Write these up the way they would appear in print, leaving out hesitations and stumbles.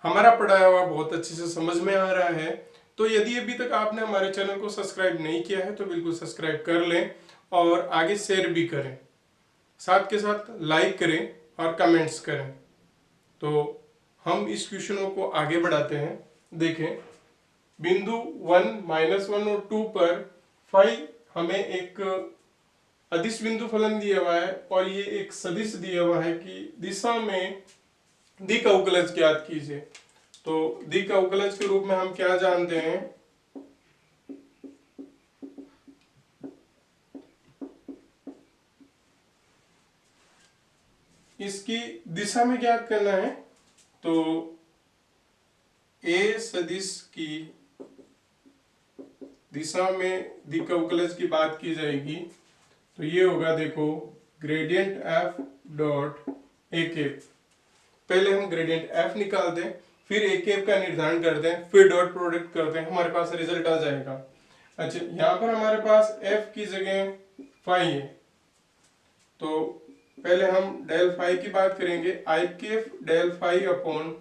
हमारा पढ़ाया हुआ बहुत अच्छे से समझ में आ रहा है। तो यदि अभी तक आपने हमारे चैनल को सब्सक्राइब नहीं किया है तो बिल्कुल सब्सक्राइब कर लें और आगे शेयर भी करें, साथ के साथ लाइक करें और कमेंट्स करें। तो हम इस क्वेश्चनों को आगे बढ़ाते हैं। देखें, बिंदु 1, -1 और 2 पर फाई हमें एक अदिश बिंदु फलन दिया हुआ है और ये एक सदिश दिया हुआ है कि दिशा में दिक् अवकलज ज्ञात कीजिए। तो दिक् अवकलज के रूप में हम क्या जानते हैं, इसकी दिशा में ज्ञात करना है। तो ए सदिश की दिशा में दिक् अवकलज की बात की जाएगी तो ये होगा, देखो, gradient f dot A cap. पहले हम ग्रेडियंट एफ निकाल दें, फिर ए कैप का निर्धारण कर दें, फिर डॉट प्रोडक्ट कर दें, हमारे पास रिजल्ट आ जाएगा। अच्छा, यहाँ पर हमारे पास एफ की जगह फाई है, तो पहले हम डेल फाई की बात करेंगे। I cap del phi upon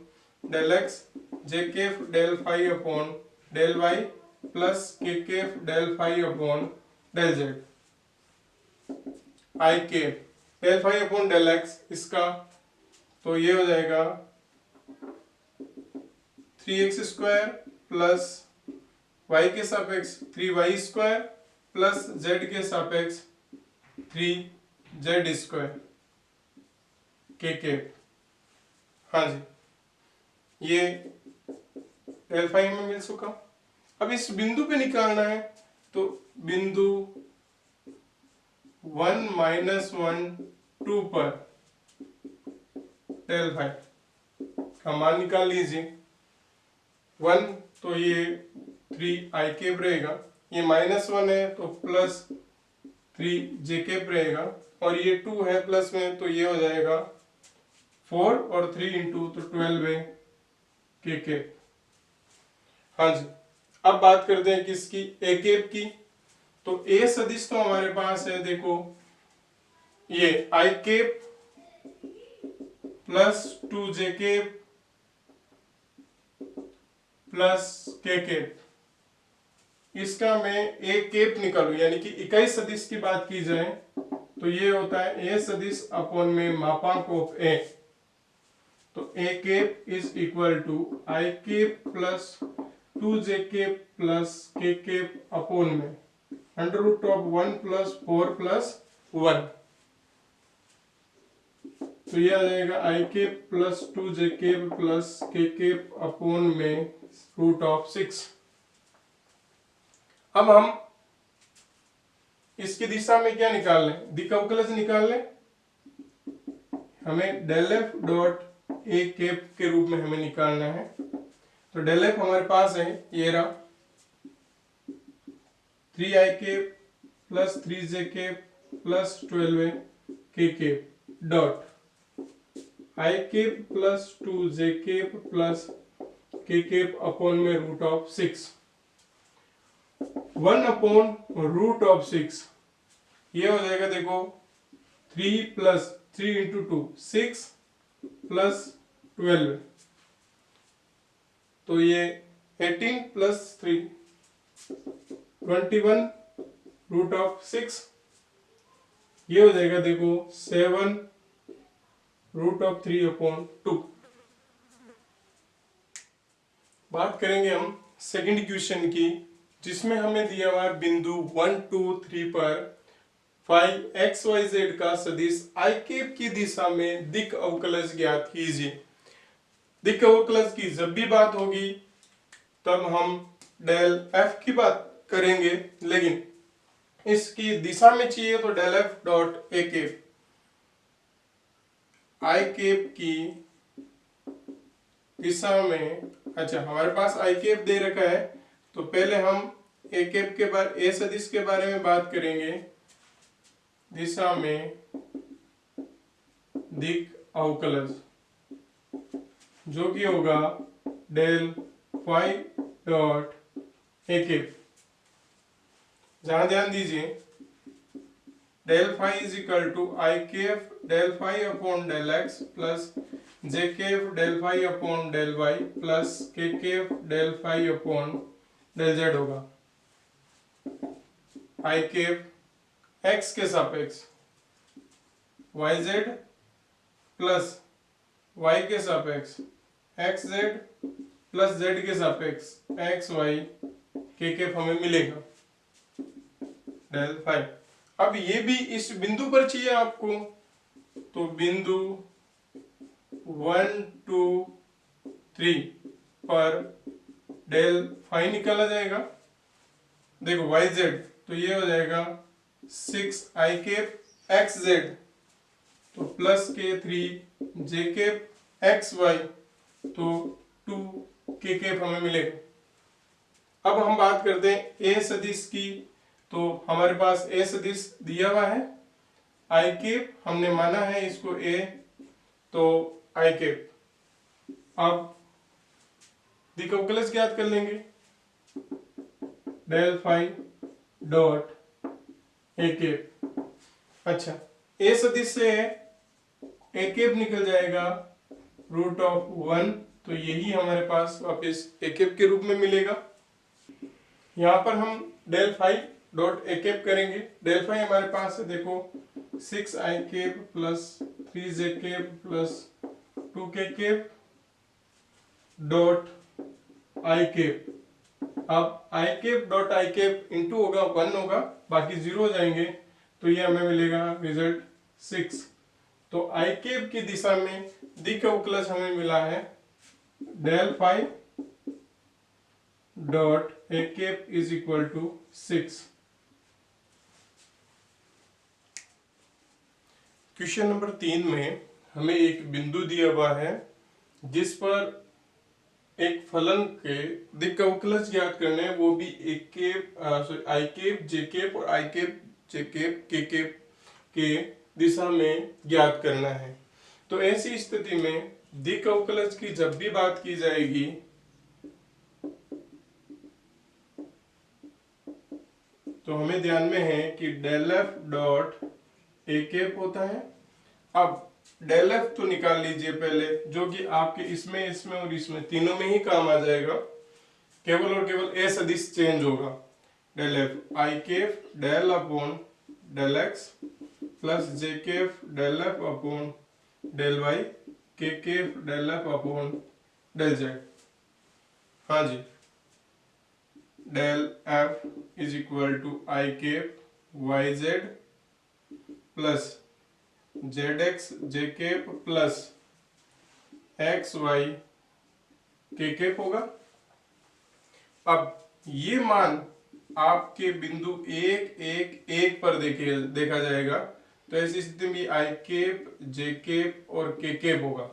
del x, j cap del phi upon del y, plus k cap del phi upon del z. I cap del phi upon del x, इसका तो ये हो जाएगा 3x² plus y के सापेक्ष 3y² plus z के सापेक्ष 3z² के कैप। हाँ जी, ये डेल फाई में मिल चुका। अब इस बिंदु पे निकालना है, तो बिंदु 1, -1, 2 पर डेल फाई का मान निकाल लीजिए। 1 तो ये 3i कैप रहेगा, ये -1 है तो प्लस 3j कैप रहेगा, और ये 2 है प्लस में तो ये हो जाएगा 4 और 3 इंटू तो 12 है के कैप। हाँ जी, अब बात करते हैं किसकी, ए कैप की। तो ए सदिश तो हमारे पास है, देखो, ये i cap plus 2j cap plus k cap. इसका मैं ए कैप निकालू, यानी कि इकाई सदिश की बात की जाए तो ये होता है ए सदिश अपॉन में मापांक ऑफ ए। तो a cap is equal to i cap plus 2j cap plus k cap upon में √1 प्लस 4 प्लस 1। तो ये आ जाएगा i cap plus 2j cap plus k cap upon में √6। अब हम इसकी दिशा में क्या निकाल लें, दिक् अवकलज निकाल लें। हमें डेल एफ डॉट ए कैप के रूप में हमें निकालना है। तो डेल एफ हमारे पास है, ये रहा 3i cap plus 3j cap plus 12 के cap dot I cap plus 2j cap plus k cap upon में √6। 1 अपॉन √6 ये हो जाएगा, देखो, 3 प्लस 3 इंटू 2 6 प्लस 12, तो ये 18 प्लस 3 21 √6। ये हो जाएगा, देखो, 7 √3 अपॉन 2। बात करेंगे हम सेकंड क्वेश्चन की, जिसमें हमें दिया हुआ है बिंदु 1, 2, 3 पर फाई XYZ का सदिश आई कैप की दिशा में दिक् अवकलज ज्ञात कीजिए। दिक् अवकलज की जब भी बात होगी तब हम डेल एफ की बात करेंगे, लेकिन इसकी दिशा में चाहिए तो del F dot A cap. I cap की दिशा में, अच्छा, हमारे पास आई कैप दे रखा है, तो पहले हम ए कैप के बारे, ए सदिश के बारे में बात करेंगे। दिशा में दिक् अवकलज जो कि होगा डेल फाई डॉट ए कैप। जहां ध्यान दीजिए, del phi is equal to i cap del phi upon del x plus j cap del phi upon del y plus k cap del phi upon del z होगा। I cap x के सापेक्ष Y z plus Y के सापेक्ष x Z plus Z के सापेक्ष x y k केफ हमें मिलेगा del phi. अब ये भी इस बिंदु पर चाहिए आपको, तो बिंदु 1 2 3 पर डेल फाई निकाला जाएगा। देखो वाई जेड तो ये हो जाएगा 6 आई केप एक्स जेड तो प्लस के 3 जे केप एक्स वाई तो 2 के केप हमें मिलेगा। अब हम बात करते हैं ए सदिश की, तो हमारे पास ए सदिश दिया हुआ है आई केप, हमने माना है इसको ए, तो आई केप। अब दिक्वलज ज्ञात कर लेंगे, डेल फाई डॉट ए केप। अच्छा ए सदिश से ए केप निकल जाएगा रूट ऑफ 1, तो यही हमारे पास वापस ए केप के रूप में मिलेगा। यहां पर हम डेल फाई डॉट ए केप करेंगे। डेल फाई हमारे पास है, देखो 6 i cap plus 3 j cap plus 2 k cap dot i cap. अब i cap dot i cap into होगा 1 होगा, बाकी 0 हो जाएंगे, तो ये हमें मिलेगा रिजल्ट 6। तो आई केप की दिशा में दिक्वलज हमें मिला है del phi dot A cap is equal to 6। Question number 3 में हमें एक बिंदु दिया हुआ है जिस पर एक फलन के दिक्वलज ज्ञात करने हैं, वो भी एक केप आई केप जे केप और आई केप जे केप के केप के दिशा में ज्ञात करना है। तो ऐसी स्थिति में दिक्वलज की जब भी बात की जाएगी तो हमें ध्यान में है कि डेल एफ डॉट ए केप होता है। अब डेल एफ तो निकाल लीजिए पहले, जो कि आपके इसमें और इसमें तीनों में ही काम आ जाएगा, केवल और केवल ए सदिश चेंज होगा। Del f i cap del upon del x plus j cap del f upon del y k cap del f upon del z. हाँ जी, del f is equal to i cap y z plus z x j cap plus x y k cap होगा। अब ये मान आपके बिंदु 1 1 1 पर देखा जाएगा, तो ऐसी स्थिति में आई केप जे केप और के केप होगा।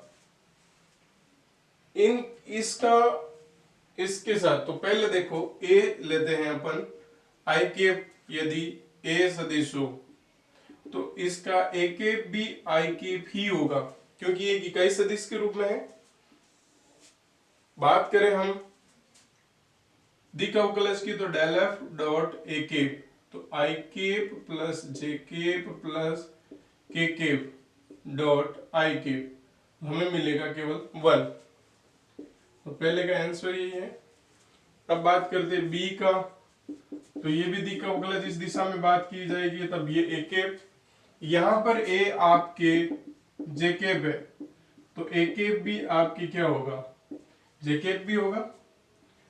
इसके साथ तो पहले देखो ए लेते हैं अपन, आई केप यदि ए सदिश हो तो इसका ए केप भी आई केप ही होगा, क्योंकि एक इकाई सदिश के रूप में है। बात करें हम दिक्वलज की, तो डेल एफ डॉट ए केप, तो i cap plus J cap plus k cap dot i cap हमें मिलेगा केवल 1। तो पहले का आंसर यही है। अब बात करते हैं बी का, तो ये भी दिक्वलज इस दिशा में बात की जाएगी, तब ये ए केप, यहां पर ए आपके जे केप है, तो ए केप भी आपकी क्या होगा, जे केप भी होगा।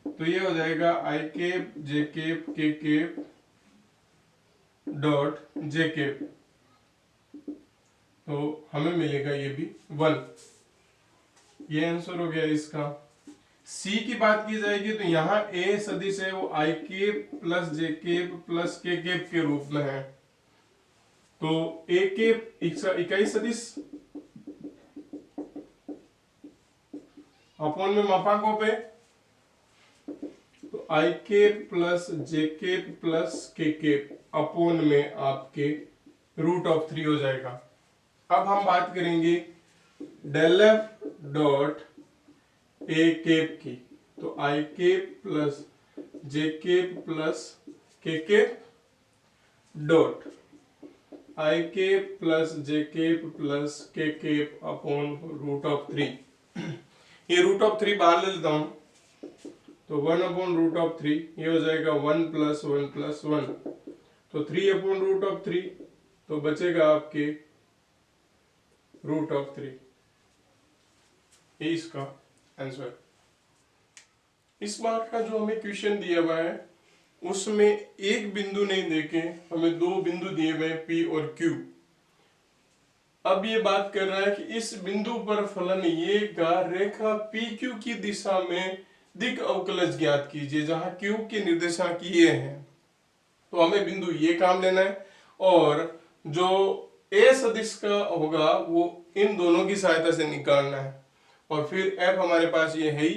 तो ये हो जाएगा आई केप जे केप के केप डॉट जे केप, तो हमें मिलेगा ये भी 1। ये आंसर हो गया इसका। सी की बात की जाएगी, तो यहाँ ए सदिश है वो i cap plus J cap plus k cap के रूप में है, तो ए केप इकाई सदिश अपॉन में मापांकों पे, तो i cap plus J cap plus k cap upon में आपके रूट ऑफ 3 हो जाएगा। अब हम बात करेंगे डेल एफ डॉट ए केप की, तो i cap plus J cap plus k cap dot i cap plus J cap plus k cap upon root of 3। ये रूट ऑफ 3 बाहर ले लेता हूं, तो 1 अपॉन रूट ऑफ 3, ये हो जाएगा 1 प्लस 1 प्लस 1, तो 3 अपॉन रूट ऑफ 3, तो बचेगा आपके रूट ऑफ 3। ये इसका आंसर। इस बार का जो हमें क्वेश्चन दिया हुआ है उसमें एक बिंदु नहीं देके हमें दो बिंदु दिए हुए हैं P और Q। अब ये बात कर रहा है कि इस बिंदु पर फलन ये का रेखा PQ की दिशा में दिक् अवकलज ज्ञात कीजिए, जहां Q के निर्देशांक ये हैं। तो हमें बिंदु ये काम लेना है और जो A सदिश का होगा वो इन दोनों की सहायता से निकालना है, और फिर F हमारे पास ये है ही।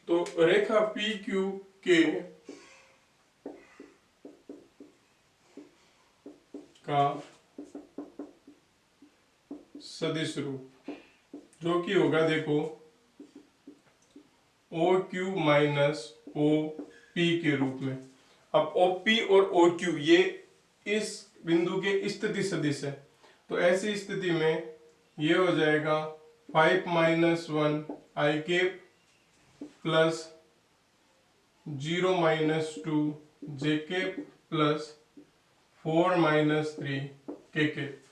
तो रेखा PQ के का सदिश रूप जो कि होगा, देखो, OQ माइनस OP के रूप में। अब OP और OQ ये इस बिंदु के स्थिति सदिश है, तो ऐसी स्थिति में ये हो जाएगा 5 minus 1 i cap plus 0 minus 2 j cap plus 4 minus 3 k cap.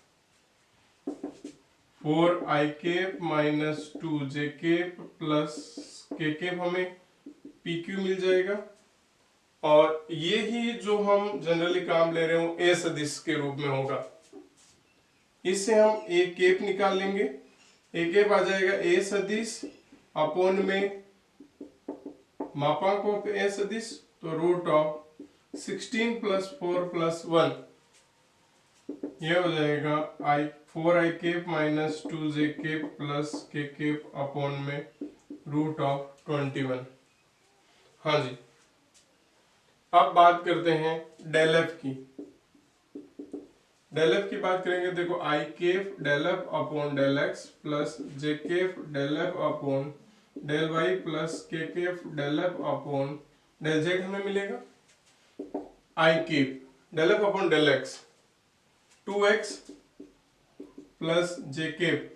4 i cap minus 2 j cap plus k cap हमें पी क्यू मिल जाएगा। और ये ही जो हम जनरली काम ले रहे हो ए सदिश के रूप में होगा, इससे हम ए केप निकाल लेंगे। ए केप आ जाएगा ए सदिश अपॉन में मापांक ऑफ ए सदिश, तो रूट ऑफ 16 प्लस 4 प्लस 1, ये हो जाएगा 4 i cap minus 2 j cap plus k cap upon में रूट ऑफ 21। हाँ जी, अब बात करते हैं डेल एफ की। डेल एफ की बात करेंगे, देखो i cap del f upon del x plus j cap del f upon del y plus k cap del f upon del z हमें मिलेगा। I cap del f upon del x 2x plus j cap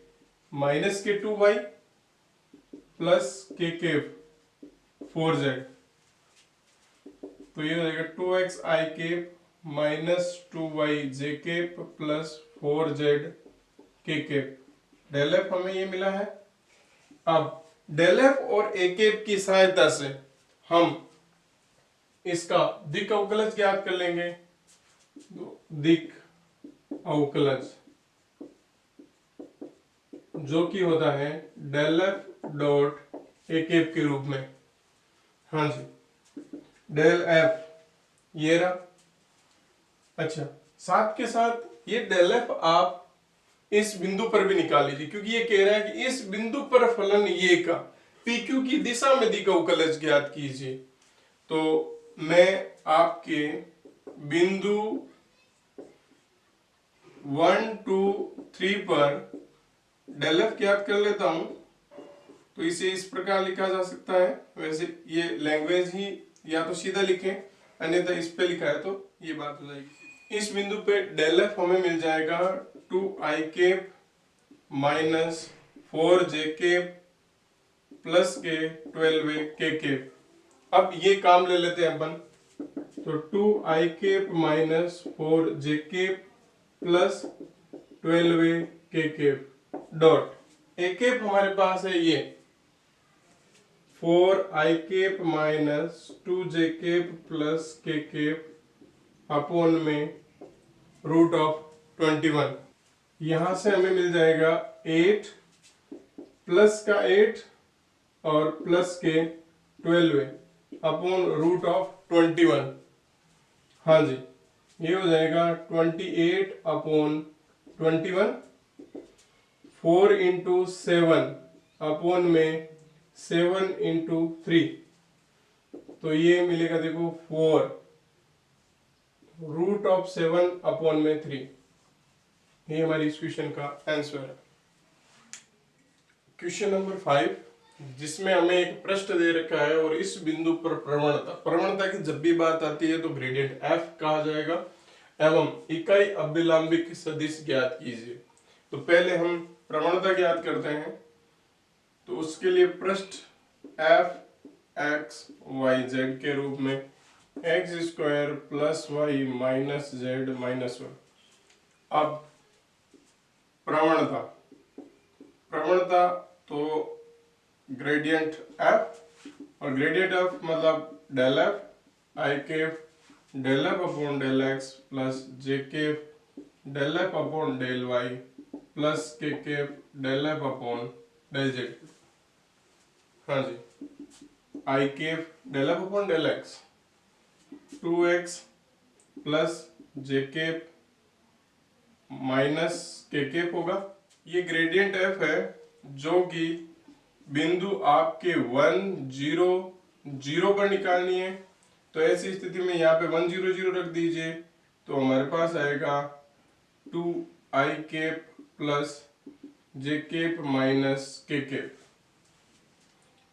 minus के 2y plus k केफ 4z, तो ये हो जाएगा 2x i cap minus 2y j cap plus 4z k cap. Del F हमें ये मिला है। अब डेल एफ और ए केप की सहायता से हम इसका दिक् अवकलज ज्ञात कर लेंगे। दिक् अवकलज जो कि होता है डेल एफ डॉट ए केप के रूप में। हाँ जी, डेल एफ ये रहा। अच्छा, साथ के साथ ये डेल एफ आप इस बिंदु पर भी निकाल लीजिए, क्योंकि ये कह रहा है कि इस बिंदु पर फलन ये का PQ की दिशा में दिक् अवकलज ज्ञात कीजिए। तो मैं आपके बिंदु 1 2 3 पर डेल एफ ज्ञात कर लेता हूं। तो इसे इस प्रकार लिखा जा सकता है, वैसे ये लैंग्वेज ही या तो सीधा लिखें, अन्यथा इस पे लिखा है तो ये बात हो जाएगी। इस बिंदु पे डेल एफ हमें मिल जाएगा 2 i cap minus 4 j cap plus k 12 k cap. अब ये काम ले लेते हैं अपन, तो 2 i cap minus 4 j cap plus 12 k cap dot A cap हमारे पास है ये 4 i cap minus 2 j cap plus k cap upon में रूट ऑफ 21। यहां से हमें मिल जाएगा 8 प्लस का 8 और plus k 12 upon root of 21। हाँ जी, ये हो जाएगा 28 अपॉन 21, 4 इंटू 7 अपॉन में 7 इंटू 3, तो ये मिलेगा देखो 4 रूट ऑफ 7 अपॉन में 3। ये हमारी इस क्वेश्चन का आंसर है। क्वेश्चन नंबर 5, जिसमें हमें एक प्रश्न दे रखा है और इस बिंदु पर प्रवणता की जब भी बात आती है तो ग्रेडियंट f कहा जाएगा। एवं इकाई अभिलंबिक सदिश ज्ञात कीजिए। तो पहले हम प्रवणता ज्ञात करते हैं। तो उसके लिए पृष्ठ एफ एक्स वाई जेड के रूप में x square plus y minus z minus one. अब प्रवणता प्रवणता तो ग्रेडियंट एफ और ग्रेडियंट एफ मतलब del f i cap del f upon del x plus j cap del f upon del y plus k cap del f upon del z. हाँ जी, i cap del f upon del x 2x plus j cap minus k cap होगा। ये gradient F है जो कि बिंदु आपके 1 0 0 पर निकालनी है। तो ऐसी स्थिति में यहाँ पे 1 0 0 रख दीजिए तो हमारे पास आएगा 2i केप प्लस जे केप माइनस के केप।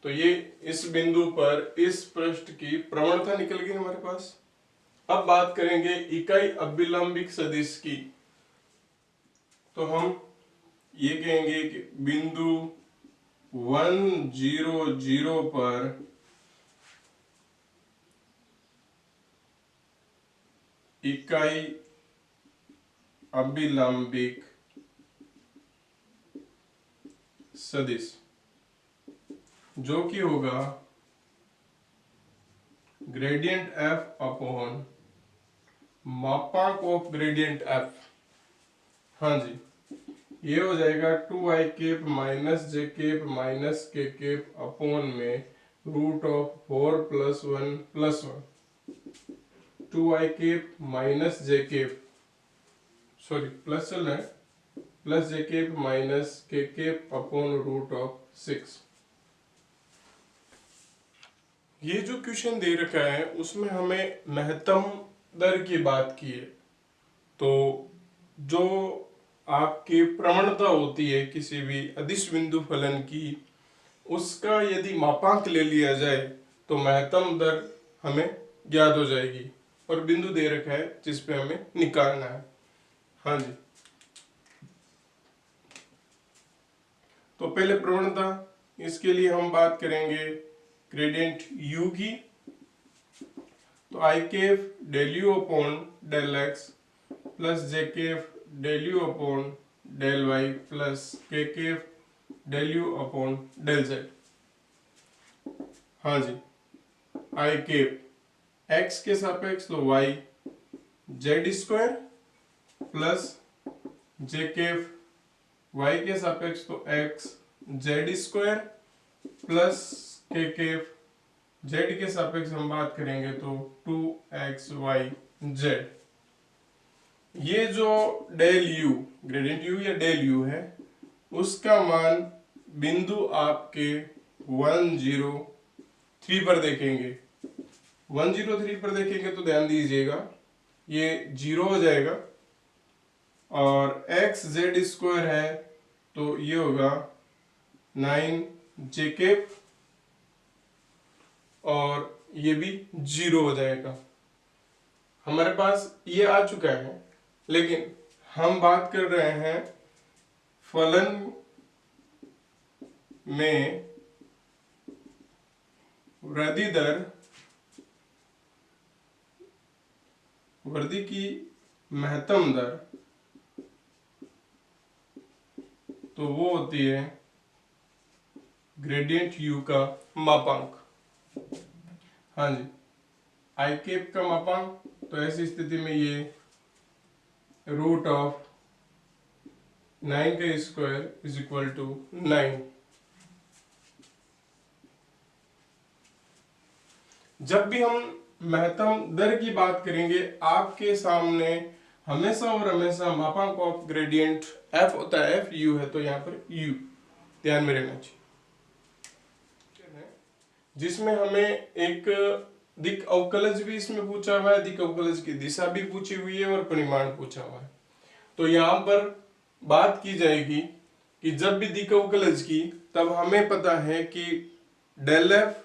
तो ये इस बिंदु पर इस पृष्ठ की प्रवणता निकल गई हमारे पास। अब बात करेंगे इकाई अभिलंबिक सदिश की। तो हम ये कहेंगे कि बिंदु 1 0 0 पर इकाई अभिलंबिक सदिश जो कि होगा ग्रेडियंट एफ अपॉन मापांक ऑफ ग्रेडियंट एफ। हाँ जी, ये हो जाएगा 2i cap minus J cap minus K cap upon में root of 4 plus 1 plus 1 2i cap minus J cap sorry plus चल रहा है plus J cap minus K cap upon root of 6। ये जो क्वेश्चन दे रखा है उसमें हमें महत्तम दर की बात की है। तो जो आपकी प्रवणता होती है किसी भी अदिश बिंदु फलन की, उसका यदि मापांक ले लिया जाए तो महत्तम दर हमें ज्ञात हो जाएगी और बिंदु दे रखा है जिस पे हमें निकालना है। हाँ जी, तो पहले प्रवणता, इसके लिए हम बात करेंगे ग्रेडियंट u की। तो i cap del u upon del x plus j cap del u upon del y plus k cap del u upon del z. हाँ जी, आई केफ एक्स के सापेक्ष तो y z square plus j cap y के सापेक्ष तो x Z square plus k केफ Z के सापेक्ष हम बात करेंगे तो 2xy जेड। ये जो डेल यू ग्रेडियंट यू या डेल यू है उसका मान बिंदु आपके 103 पर देखेंगे। 103 पर देखेंगे तो ध्यान दीजिएगा ये 0 हो जाएगा और एक्स जेड स्क्वायर है तो ये होगा 9 जे केप और ये भी 0 हो जाएगा। हमारे पास ये आ चुका है, लेकिन हम बात कर रहे हैं फलन में वृद्धि दर, वृद्धि की महत्तम दर, तो वो होती है ग्रेडियंट u का मापांक। हाँ जी, आई केप का मापांक, तो ऐसी स्थिति में ये रूट ऑफ 9 का स्क्वायर इज इक्वल टू 9। जब भी हम महत्तम दर की बात करेंगे आपके सामने हमेशा और हमेशा मापांक ऑफ ग्रेडियंट f होता है, f u है तो यहाँ पर u ध्यान में रहना चाहिए, जिसमें हमें एक दिक् अवकलज भी इसमें पूछा हुआ है, दिक् अवकलज की दिशा भी पूछी हुई है और परिमाण पूछा हुआ है। तो यहाँ पर बात की जाएगी कि जब भी दिक् अवकलज की, तब हमें पता है कि डेल एफ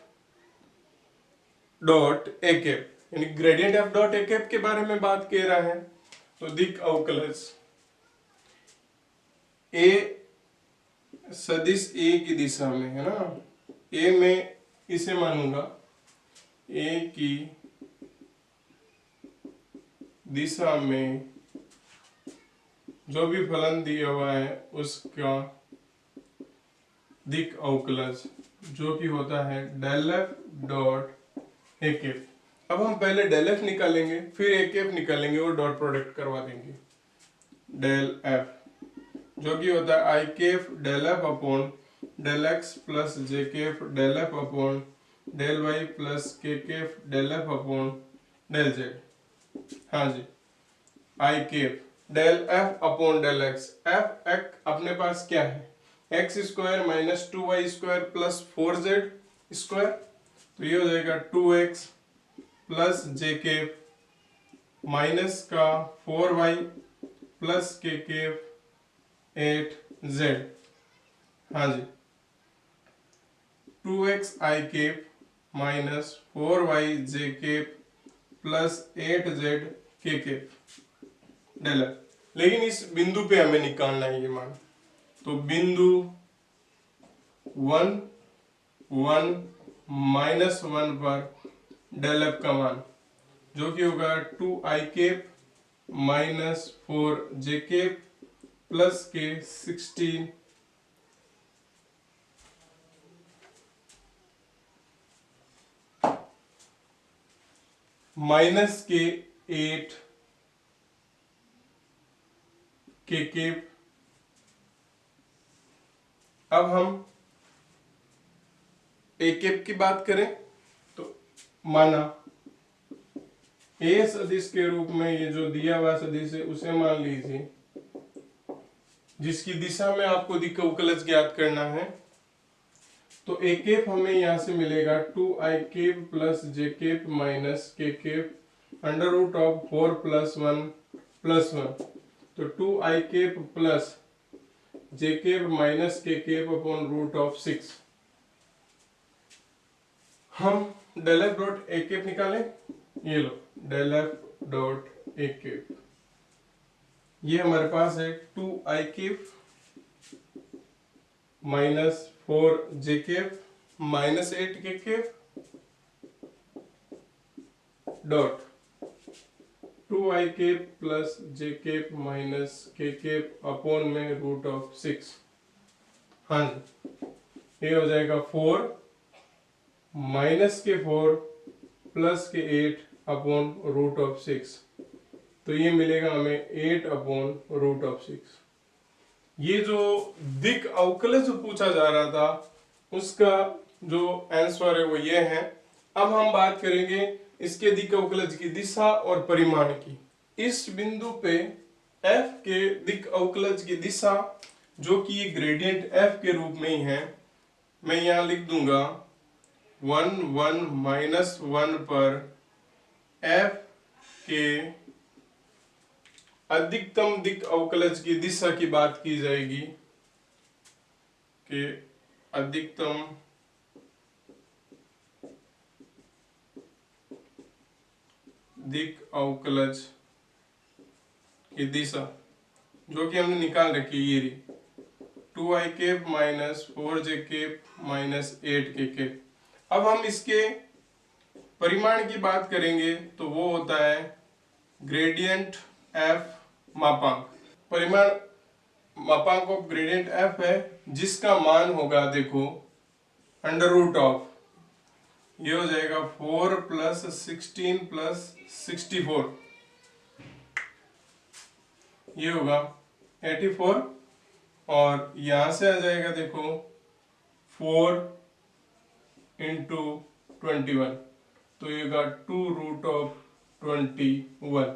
डॉट ए कैप यानी ग्रेडियंट एफ डॉट ए कैप के बारे में बात कर रहा है। तो दिक् अवकलज ए सदिश ए की दिशा में है ना, ए में इसे मानूंगा ए की दिशा में जो भी फलन दिया हुआ है उसका दिक् अवकलज जो कि होता है डेल एफ डॉट ए कैप। अब हम पहले डेल एफ निकालेंगे, फिर ए कैप निकालेंगे और डॉट प्रोडक्ट करवा देंगे। डेल एफ जो कि होता है i cap del f upon del x plus j cap del f upon del y plus k cap del f upon del z. हाँ जी, i cap del f upon del x. F एक अपने पास क्या है, x square minus 2y square plus 4z square, तो ये हो जाएगा 2x plus j cap minus का 4y plus k cap 8z। हाँ जी, 2x आई कैप माइनस 4y जे कैप प्लस 8z के कैप डेल एफ। लेकिन इस बिंदु पे हमें निकालना है ये मान, तो बिंदु 1 1 माइनस 1 पर डेल एफ का मान जो कि होगा 2i cap minus 4j cap plus के 16 माइनस के 8 के कैप। अब हम ए कैप की बात करें तो माना ए सदिश के रूप में ये जो दिया हुआ सदिश है उसे मान लीजिए, जिसकी दिशा में आपको दिक् अवकलज ज्ञात करना है। तो ए कैप हमें यहां से मिलेगा 2i cap plus j cap minus k cap under root of 4 plus 1 तो 2i cap plus j cap minus k cap upon root of 6। हम डेल एफ डॉट ए कैप निकालें, ये लो डेल एफ डॉट ए cap, ये हमारे पास है 2i cap minus 4j cap minus 8 k cap dot 2i cap plus j cap minus k cap upon में root of 6। हाँ जी, ये हो जाएगा 4 माइनस के 4 प्लस के 8 अपॉन रूट ऑफ 6, तो ये मिलेगा हमें 8 अपॉन रूट ऑफ 6। ये जो दिक् अवकलज पूछा जा रहा था उसका जो आंसर है वो ये है। अब हम बात करेंगे इसके दिक् अवकलज की दिशा और परिमाण की। इस बिंदु पे f के दिक् अवकलज की दिशा जो कि ये ग्रेडियंट f के रूप में ही है, मैं यहां लिख दूंगा 1 1 माइनस 1 पर f के अधिकतम दिक् अवकलज की दिशा की बात की जाएगी कि अधिकतम दिक् अवकलज की दिशा जो कि हमने निकाल रखी है, ये 2i cap minus 4j cap minus 8 k cap. अब हम इसके परिमाण की बात करेंगे तो वो होता है ग्रेडियंट f मापांक। परिमाण मापांक ऑफ ग्रेडियंट f है जिसका मान होगा, देखो अंडर रूट ऑफ, ये हो जाएगा 4 प्लस 16 प्लस 64, ये होगा 84 और यहां से आ जाएगा देखो 4 इंटू 21, तो ये होगा 2 रूट ऑफ 21।